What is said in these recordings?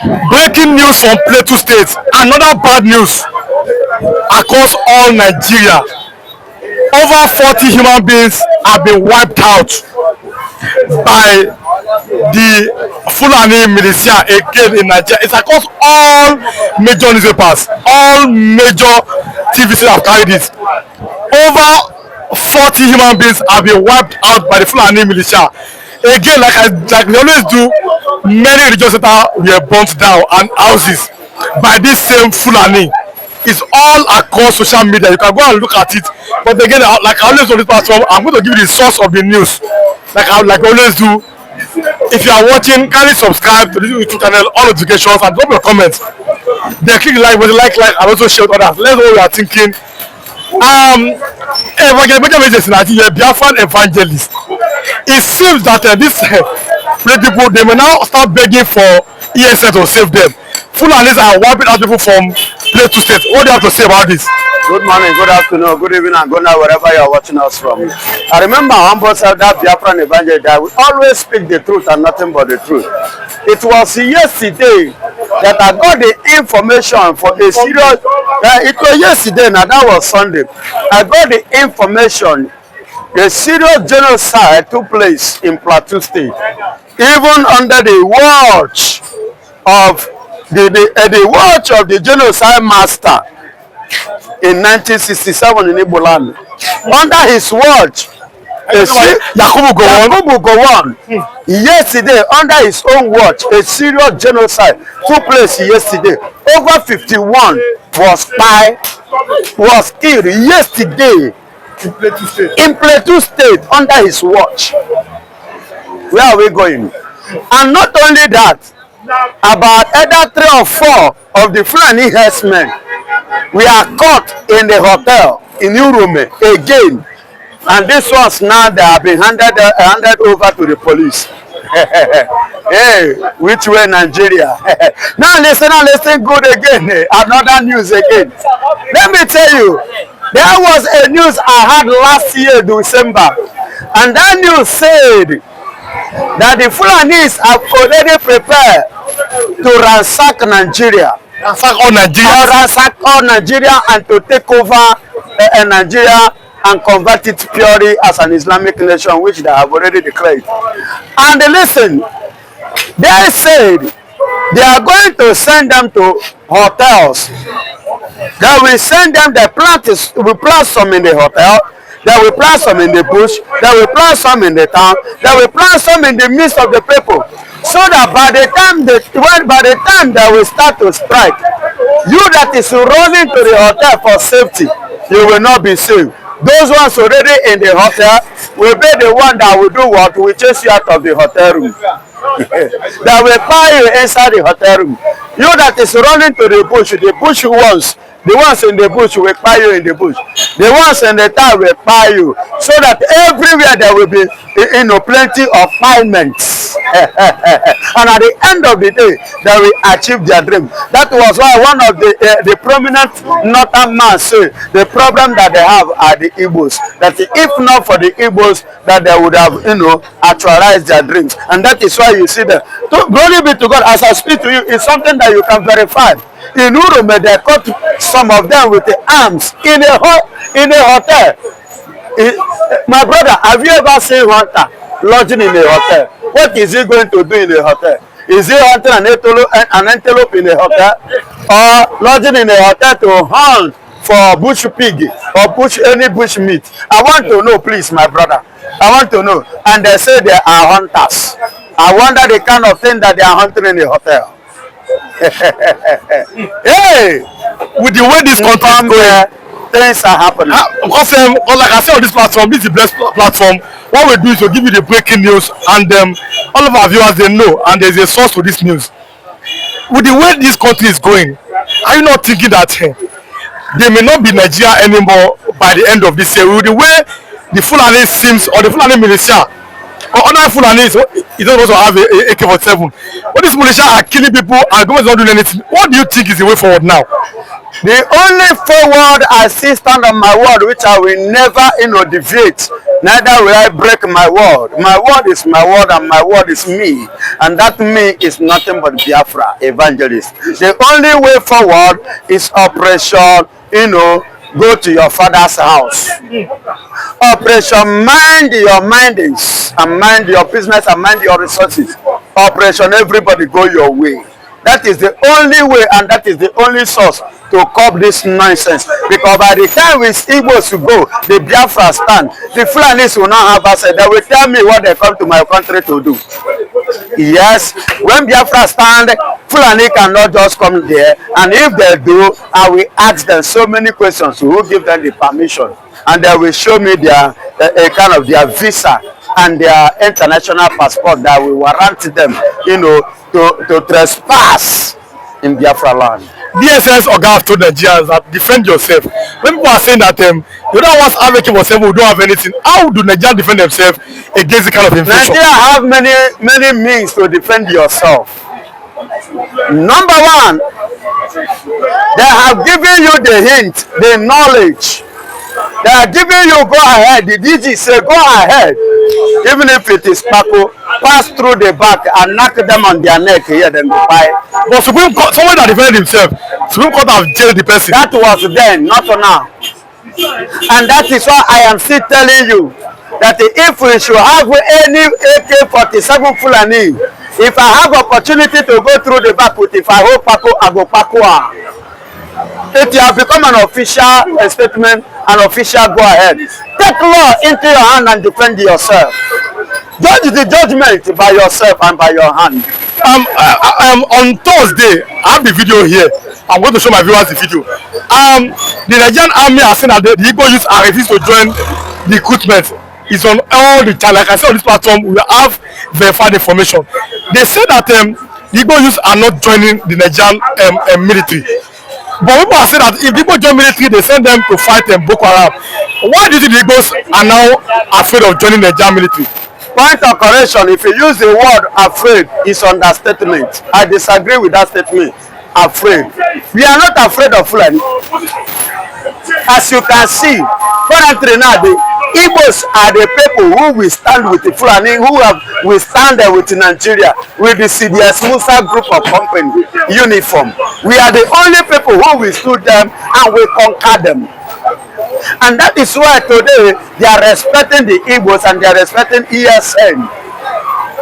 Breaking news from Plateau State. Another bad news across all Nigeria. Over 40 human beings have been wiped out by the Fulani militia again in Nigeria. It's across all major newspapers, all major TVs have carried it. Over 40 human beings have been wiped out by the Fulani militia. Again, like we always do, many religious centers were burnt down and houses by this same Fulani. It's all across social media. You can go and look at it. But again, like I always on this platform, I'm going to give you the source of the news. Like I always do. If you are watching, kindly subscribe to this YouTube channel, all notifications, and drop your comments. Then click like, and also share with others. Let's know what you are thinking. Biafran evangelist. It seems that these people, they may now start begging for ESL to save them. Fulanis are wiping out people from Plateau State. What do you have to say about this? Good morning, good afternoon, good evening, and good night, wherever you are watching us from. I remember on both sides that Biafran evangelist that we always speak the truth and nothing but the truth. It was yesterday that I got the information for a serious. It was yesterday, now that was Sunday. I got the information. A serious genocide took place in Plateau State, even under the watch of the watch of the genocide master in 1967 in Iboland. Under his watch, Yakubu Gowon. Yesterday, under his own watch, a serious genocide took place yesterday. Over 51 was killed yesterday in Plateau State under his watch. Where are we going? And not only that, about either 3 or 4 of the Fulani herdsmen were caught in the hotel in Urume again. And this was now they have been handed over to the police. Hey, which way Nigeria? Now listen good again. Another news again. Let me tell you, there was a news I had last year, December, and that news said that the Fulanis have already prepared to ransack Nigeria. Ransack all Nigeria and to take over Nigeria and convert it purely as an Islamic nation, which they have already declared. And listen, they said they are going to send them to hotels. They will send them, we plant some in the hotel, they will plant some in the bush, they will plant some in the town, they will plant some in the midst of the people. So that by the time they will start to strike, you that is running to the hotel for safety, you will not be safe. Those ones already in the hotel will be the one that will do what? Will chase you out of the hotel room. That will fire you inside the hotel room. You that is running to the bush ones, the ones in the bush will fire you in the bush. The ones in the town will fire you. So that everywhere there will be plenty of finements. And at the end of the day, they will achieve their dream. That was why one of the prominent northern man said the problem that they have are the Igbos. That if not for the Igbos, that they would have, actualized their dreams. And that is why you see that. Glory be to God, as I speak to you, it's something that you can verify. In Urume, they caught some of them with the arms in a hotel. My brother, have you ever seen hunter lodging in a hotel? What is he going to do in a hotel? Is he hunting an antelope in a hotel? Or lodging in a hotel to hunt for bush pig or any bush meat? I want to know, please, my brother. I want to know. And they say they are hunters. I wonder the kind of thing that they are hunting in a hotel. Hey, with the way this country is going, things are happening. Because like I said on this platform, this is the best platform. What we do is to give you the breaking news, and all of our viewers, they know, and there's a source to this news. With the way this country is going, are you not thinking that they may not be Nigeria anymore by the end of this year? With the way the Fulani seems, or the Fulani militia, or other Fulani, you don't also have a AK-47. But these militia are killing people and government is not doing anything. What do you think is the way forward now? The only forward I see stand on my word, which I will never deviate, neither will I break my word. My word is my word, and my word is me. And that me is nothing but Biafra, evangelist. The only way forward is operation, go to your father's house. Operation mind your mindings, and mind your business, and mind your resources. Operation everybody go your way. That is the only way, and that is the only source to curb this nonsense. Because by the time we Igbos to go, the Biafra stand, the Fulanis will not have us. They will tell me what they come to my country to do. Yes, when Biafra stand, Fulani cannot just come there. And if they do, I will ask them so many questions. Who give them the permission? And they will show me their kind of their visa and their international passport that will warrant them, to trespass in Biafra land. DSS Oga told Nigerians that defend yourself. When people are saying that you don't want to advocate for yourself, we don't have anything. How do Nigerians defend themselves against the kind of inflation? Nigeria have many means to defend yourself. Number one, they have given you the hint, the knowledge. They are giving you go ahead. The DG say go ahead. Even if it is Paco, pass through the back and knock them on their neck here, then go buy. But Supreme Court, someone that defended himself, Supreme Court have jailed the person. That was then, not for now. And that is why I am still telling you that if we should have any AK-47 Fulani, if I have opportunity to go through the back with, if I hold Paco, I go Paco. If you have become an official statement, an official go ahead. Take law into your hand and defend yourself. Judge the judgment by yourself and by your hand. On Thursday, I have the video here. I'm going to show my viewers the video. The Nigerian army has said that the Igbo youth are refused to join the recruitment. It's on all the time. Like I said on this platform, we have verified information. They say that the Igbo youth are not joining the Nigerian military. But people are saying that if people join military, they send them to fight Boko Haram. Why do you think the Igbos are now afraid of joining the Nigerian military? Point of correction, if you use the word afraid, it's understatement. I disagree with that statement. Afraid. We are not afraid of Fulani. As you can see, currently now, the Igbos are the people who will stand with the Fulani, will stand there with Nigeria, with the CDS Musa group of company uniform. We are the only people who will stood them and will conquer them. And that is why today they are respecting the Igbos and they are respecting ESN.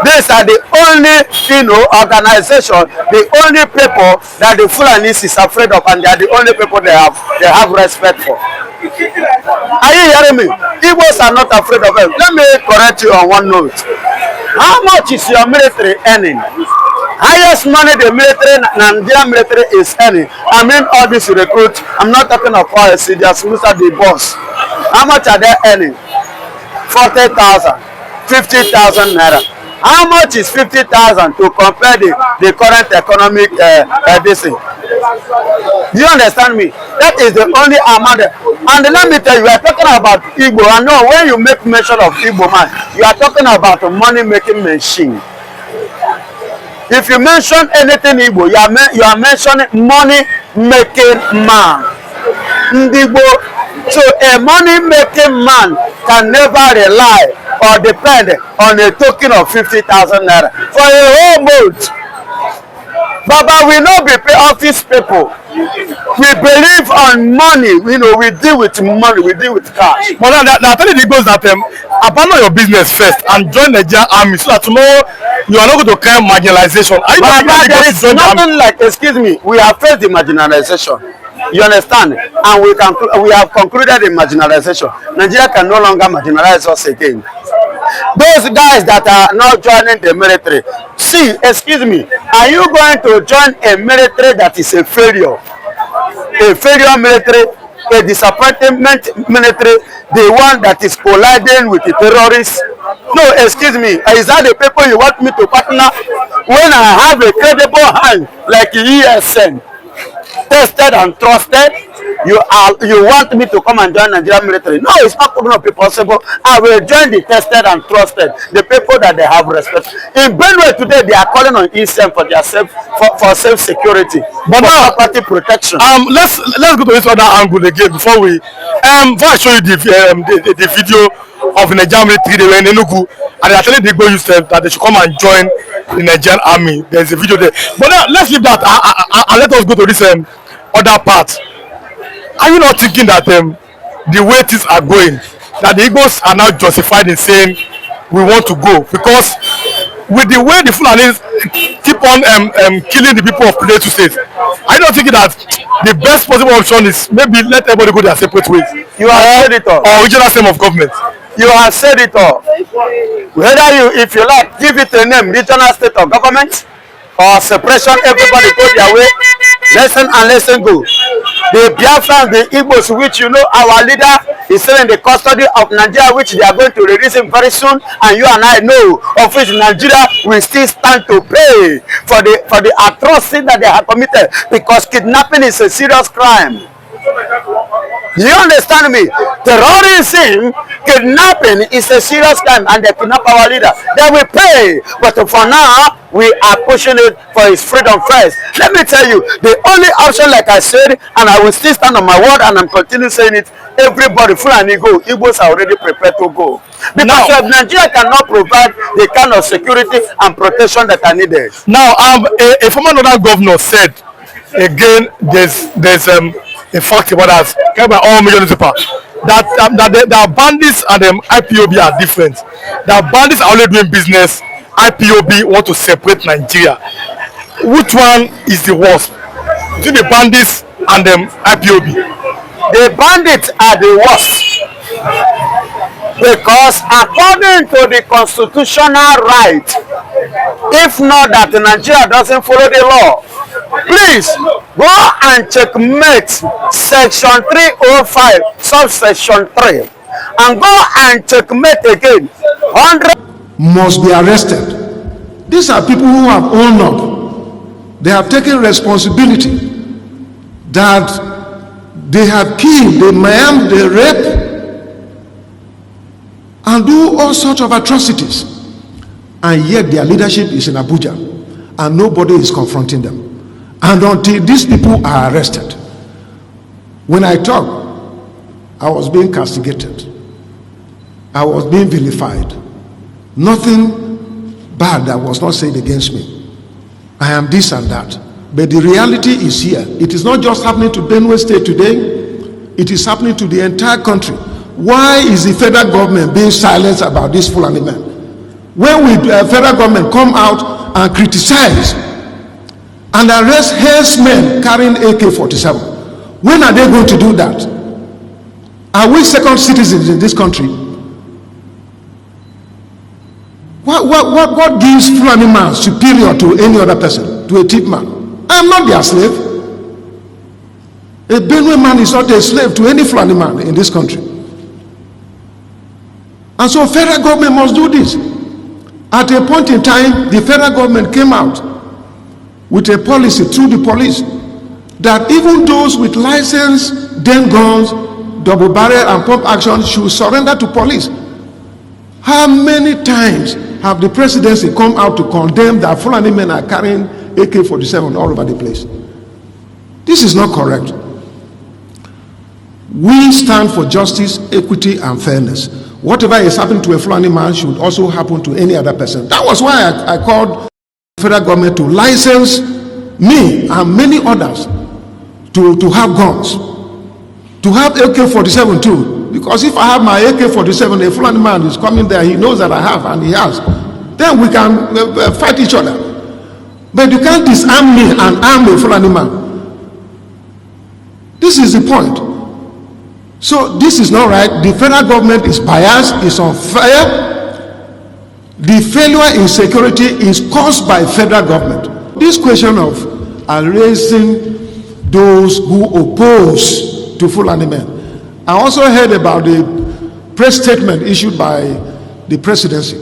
These are the only, organization, the only people that the Fulanis is afraid of, and they are the only people they have respect for. Are you hearing me? Igbos are not afraid of them. Let me correct you on one note. How much is your military earning? Highest money the Nigerian military is earning. I mean all these recruits. I'm not talking of policy. Just Musa the boss. How much are they earning? 40,000, 50,000 naira. How much is 50,000 to compare the current economic this thing? Do you understand me? That is the only amount. And let me tell you, we are talking about Igbo. I know when you make mention of Igbo man, you are talking about a money-making machine. If you mention anything Igbo, you are mentioning money-making man. Igbo. So a money-making man can never rely or depend on a token of 50,000 naira for a whole month. Baba, we not be pay office people. We believe on money. We deal with money. We deal with cash. But now tell the Igbos that abandon your business first and join the Nigerian army so that tomorrow you are not going to claim marginalization. There is nothing like, excuse me, we have faced the marginalization. You understand? And we have concluded the marginalization. Nigeria can no longer marginalize us again. Those guys that are not joining the military, see, excuse me, are you going to join a military that is a failure? A failure military, a disappointment military, the one that is colliding with the terrorists? No, excuse me, is that the people you want me to partner when I have a credible hand like ESN? Tested and trusted, you want me to come and join Nigerian military? No, it's not going to be possible. I will join the tested and trusted, the people that they have respect. In Benue today, they are calling on ESM for their for self security, but not property protection. Let's go to this other angle again before I show you the video of the Nigerian military. They were in Enugu, and they are telling the Igbo youth that they should come and join the Nigerian army. There's a video there. But now let's leave that and let us go to this other part. Are you not thinking that the way things are going, that the Igbos are now justified in saying we want to go? Because with the way the Fulanis keep on killing the people of Plateau State, I don't think that the best possible option is maybe let everybody go their separate ways. You have said it all. Or regional system of government. You have said it all. Whether you, if you like, give it a name, regional state of government, or separation, everybody go their way. Listen and listen go. The Biafrans, the Igbos, which you know our leader is still in the custody of Nigeria, which they are going to release him very soon, and you and I know of which Nigeria will still stand to pay for the atrocity that they have committed, because kidnapping is a serious crime. You understand me? Terrorism, kidnapping is a serious crime, and they kidnap our leader. They will pay, but for now, we are pushing it for his freedom first. Let me tell you, the only option, like I said, and I will still stand on my word, and I'm continuing saying it, everybody, Fulani go, Igbos are already prepared to go. Because now, Nigeria cannot provide the kind of security and protection that are needed. Now, a former northern governor said, again, there's a fact about us, carried by all media newspapers, that the bandits and IPOB are different. The bandits are only doing business. IPOB want to separate Nigeria. Which one is the worst between the bandits and IPOB? The bandits are the worst, because according to the constitutional right, if not that Nigeria doesn't follow the law, please go and checkmate section 305 subsection 3 and go and checkmate again 100 must be arrested. These are people who have owned up. They have taken responsibility that they have killed, they maim, they rape and do all sorts of atrocities, and yet their leadership is in Abuja and nobody is confronting them. And until these people are arrested, when I talk, I was being castigated, I was being vilified. Nothing bad that was not said against me. I am this and that. But the reality is here. It is not just happening to Benue State today, it is happening to the entire country. Why is the federal government being silent about this Fulani man? When will the federal government come out and criticize and arrest herdsmen carrying AK-47? When are they going to do that? Are we second citizens in this country? What gives Fulani man superior to any other person, to a thief man? I am not their slave. A Benue man is not a slave to any Fulani man in this country. And so federal government must do this. At a point in time, the federal government came out with a policy through the police that even those with license, den guns, double barrel and pump action should surrender to police. How many times have the presidency come out to condemn that Fulani men are carrying AK-47 all over the place? This is not correct. We stand for justice, equity, and fairness. Whatever is happening to a Fulani man should also happen to any other person. That was why I called the federal government to license me and many others to have guns, to have AK-47 too. Because if I have my AK-47, a Fulani man is coming there, he knows that I have, and he has. Then we can fight each other. But you can't disarm me and arm a Fulani man. This is the point. So this is not right. The federal government is biased, is unfair. The failure in security is caused by federal government. This question of arresting those who oppose to Fulani men. I also heard about the press statement issued by the presidency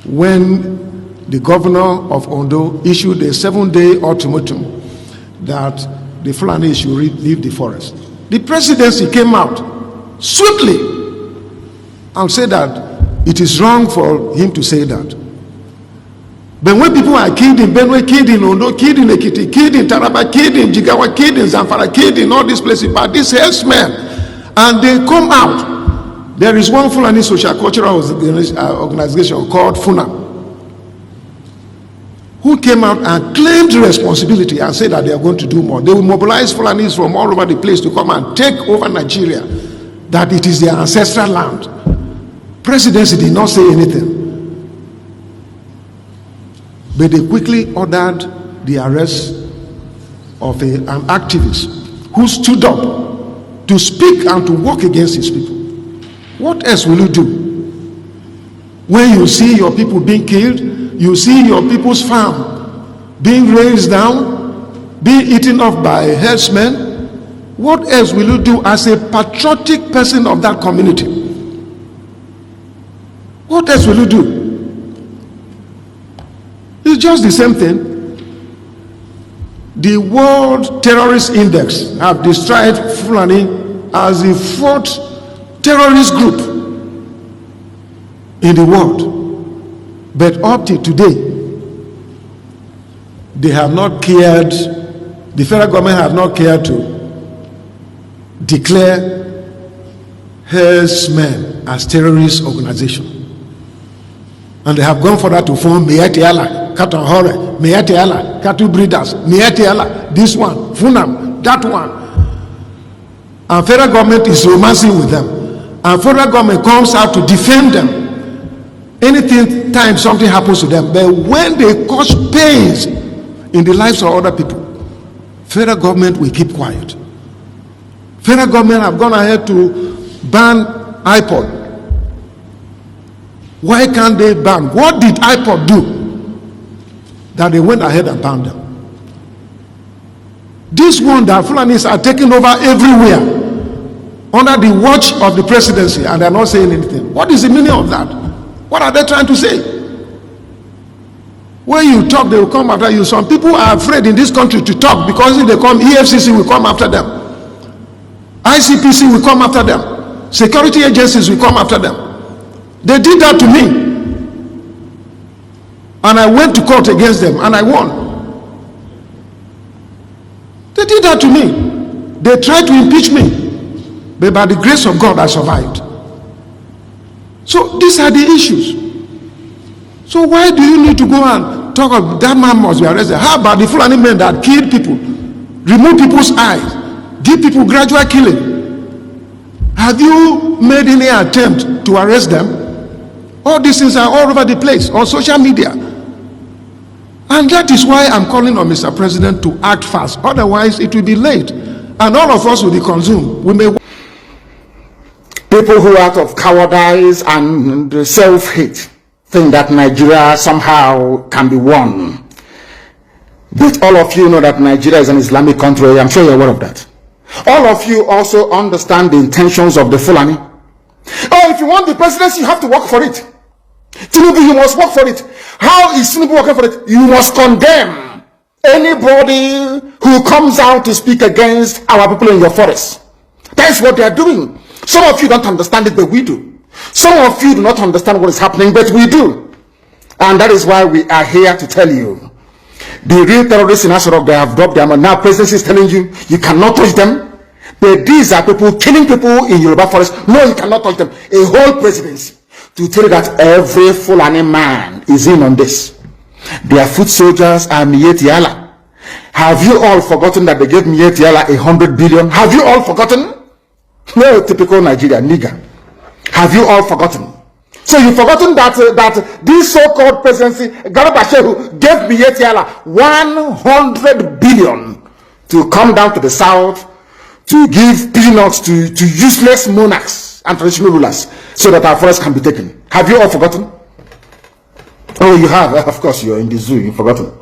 when the governor of Ondo issued a 7-day ultimatum that the Fulani should leave the forest. The presidency came out swiftly and said that it is wrong for him to say that. But when people are killed in Benue, killed in Ondo, killed in Ekiti, killed in Taraba, killed in Jigawa, killed in Zamfara, killed in all these places by these herdsmen, and they come out, There is one Fulani social cultural organization called FUNA, who came out and claimed responsibility and said that they are going to do more. They will mobilize Fulanis from all over the place to come and take over Nigeria, that it is their ancestral land. Presidency did not say anything. But they quickly ordered the arrest of an activist who stood up to speak and to work against his people. What else will you do? When you see your people being killed, you see your people's farm being razed down, being eaten up by herdsmen, what else will you do as a patriotic person of that community? What else will you do? It's just the same thing. The World Terrorist Index have described Fulani as the 4th terrorist group in the world. But up to today, they have not cared, the federal government have not cared to declare herdsmen as terrorist organization. And they have gone further to form Mietiala, Cattle Hore, Mietiala, cattle breeders, Mietiala, this one, Funam, that one. And federal government is romancing with them. And federal government comes out to defend them anything time something happens to them. But when they cause pains in the lives of other people, federal government will keep quiet. Federal government have gone ahead to ban iPod. Why can't they ban? What did iPod do that they went ahead and banned them? This one that Fulanis are taking over everywhere under the watch of the presidency, and they're not saying anything. What is the meaning of that? What are they trying to say? When you talk, they will come after you. Some people are afraid in this country to talk because if they come, EFCC will come after them. ICPC will come after them. Security agencies will come after them. They did that to me. And I went to court against them and I won. They did that to me. They tried to impeach me. But by the grace of God, I survived. So these are the issues. So why do you need to go and talk about that man must be arrested? How about the Fulani men that killed people, remove people's eyes, give people gradual killing? Have you made any attempt to arrest them? All these things are all over the place on social media. And that is why I'm calling on Mr. President to act fast. Otherwise, it will be late. And all of us will be consumed. We may... People who out of cowardice and self-hate think that Nigeria somehow can be won. But all of you know that Nigeria is an Islamic country. I'm sure you're aware of that. All of you also understand the intentions of the Fulani. Oh, if you want the presidency, you have to work for it. Tinubu, you must work for it. How is Tinubu working for it? You must condemn anybody who comes out to speak against our people in your forest. That's what they are doing. Some of you don't understand it, but we do. Some of you do not understand what is happening, but we do. And that is why we are here to tell you. The real terrorists in Asarok, they have dropped them, and now presidency is telling you, you cannot touch them. But these are people killing people in Yoruba forest. No, you cannot touch them. A whole presidency to tell you that every Fulani man is in on this. Their foot soldiers are Mietiala. Have you all forgotten that they gave Mietiala 100 billion? Have you all forgotten? No, typical Nigeria nigger. Have you all forgotten? So you've forgotten that this so-called presidency, Garba gave Mietiala 100 billion to come down to the south to give peanuts to useless monarchs and traditional rulers so that our forests can be taken. Have you all forgotten? Oh, you have. Of course, you're in the zoo. You've forgotten.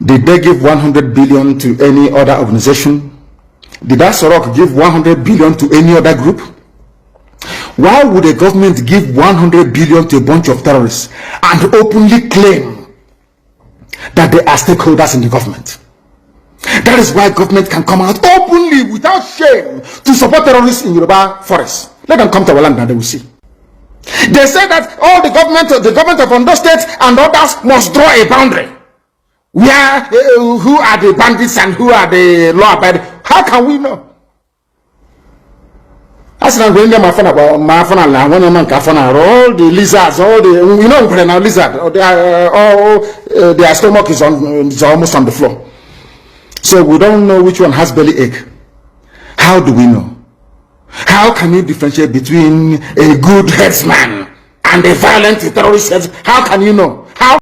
Did they give 100 billion to any other organization? Did Asarok give 100 billion to any other group? Why would a government give 100 billion to a bunch of terrorists and openly claim that they are stakeholders in the government? That is why government can come out openly without shame to support terrorists in Yoruba forests. Let them come to our land and they will see. They say that all the government of Ondo State and others must draw a boundary. Where who are the bandits and who are the law abiding? How can we know? As I'm going there, my phone, all the lizards, all the, you know, now lizard, their stomach is almost on the floor. So we don't know which one has belly ache. How do we know? How can you differentiate between a good headsman and a violent terrorist headsman? How can you know?